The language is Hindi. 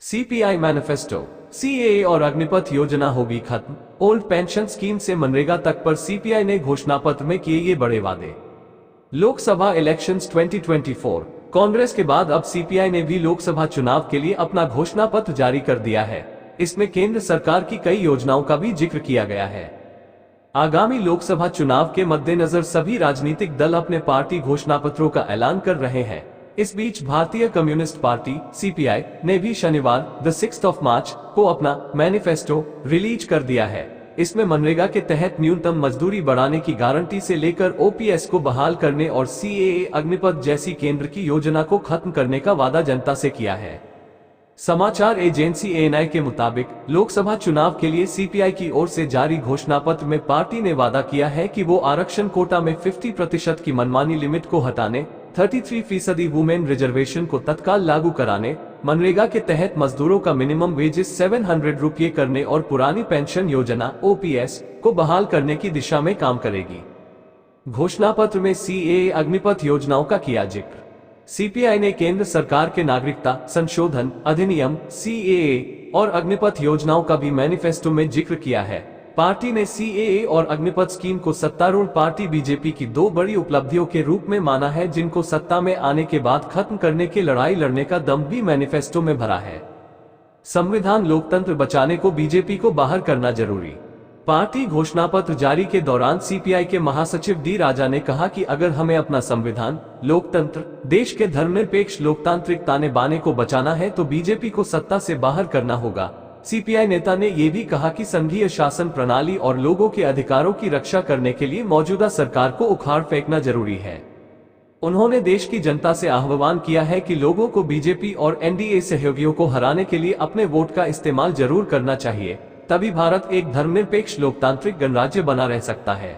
सीपीआई मैनिफेस्टो, सीएए और अग्निपथ योजना होगी खत्म। ओल्ड पेंशन स्कीम से मनरेगा तक पर सीपीआई ने घोषणा पत्र में किए ये बड़े वादे। लोकसभा इलेक्शंस 2024, कांग्रेस के बाद अब सीपीआई ने भी लोकसभा चुनाव के लिए अपना घोषणा पत्र जारी कर दिया है। इसमें केंद्र सरकार की कई योजनाओं का भी जिक्र किया गया है। आगामी लोकसभा चुनाव के मद्देनजर सभी राजनीतिक दल अपने पार्टी घोषणा पत्रों का ऐलान कर रहे हैं। इस बीच भारतीय कम्युनिस्ट पार्टी सीपीआई ने भी शनिवार 6 मार्च को अपना मैनिफेस्टो रिलीज कर दिया है। इसमें मनरेगा के तहत न्यूनतम मजदूरी बढ़ाने की गारंटी से लेकर ओपीएस को बहाल करने और सीएए अग्निपथ जैसी केंद्र की योजना को खत्म करने का वादा जनता से किया है। समाचार एजेंसी एएनआई के मुताबिक लोकसभा चुनाव के लिए सीपीआई की ओर से जारी घोषणा पत्र में पार्टी ने वादा किया है कि वो आरक्षण कोटा में 50% की मनमानी लिमिट को हटाने, 33% वुमेन रिजर्वेशन को तत्काल लागू कराने, मनरेगा के तहत मजदूरों का मिनिमम वेजेस 700 रुपये करने और पुरानी पेंशन योजना ओपीएस को बहाल करने की दिशा में काम करेगी। घोषणा पत्र में सीएए अग्निपथ योजनाओं का किया जिक्र। सीपीआई ने केंद्र सरकार के नागरिकता संशोधन अधिनियम सीएए और अग्निपथ योजनाओं का भी मैनिफेस्टो में जिक्र किया है। पार्टी ने सीएए और अग्निपथ स्कीम को सत्तारूढ़ पार्टी बीजेपी की दो बड़ी उपलब्धियों के रूप में माना है, जिनको सत्ता में आने के बाद खत्म करने की लड़ाई लड़ने का दम भी मैनिफेस्टो में भरा है। संविधान लोकतंत्र बचाने को बीजेपी को बाहर करना जरूरी। पार्टी घोषणा पत्र जारी के दौरान सीपीआई के महासचिव डी राजा ने कहा कि अगर हमें अपना संविधान, लोकतंत्र, देश के धर्मनिरपेक्ष लोकतांत्रिक ताने बाने को बचाना है तो बीजेपी को सत्ता से बाहर करना होगा। सीपीआई नेता ने यह भी कहा कि संघीय शासन प्रणाली और लोगों के अधिकारों की रक्षा करने के लिए मौजूदा सरकार को उखाड़ फेंकना जरूरी है। उन्होंने देश की जनता से आह्वान किया है कि लोगों को बीजेपी और एनडीए सहयोगियों को हराने के लिए अपने वोट का इस्तेमाल जरूर करना चाहिए, तभी भारत एक धर्मनिरपेक्ष लोकतांत्रिक गणराज्य बना रह सकता है।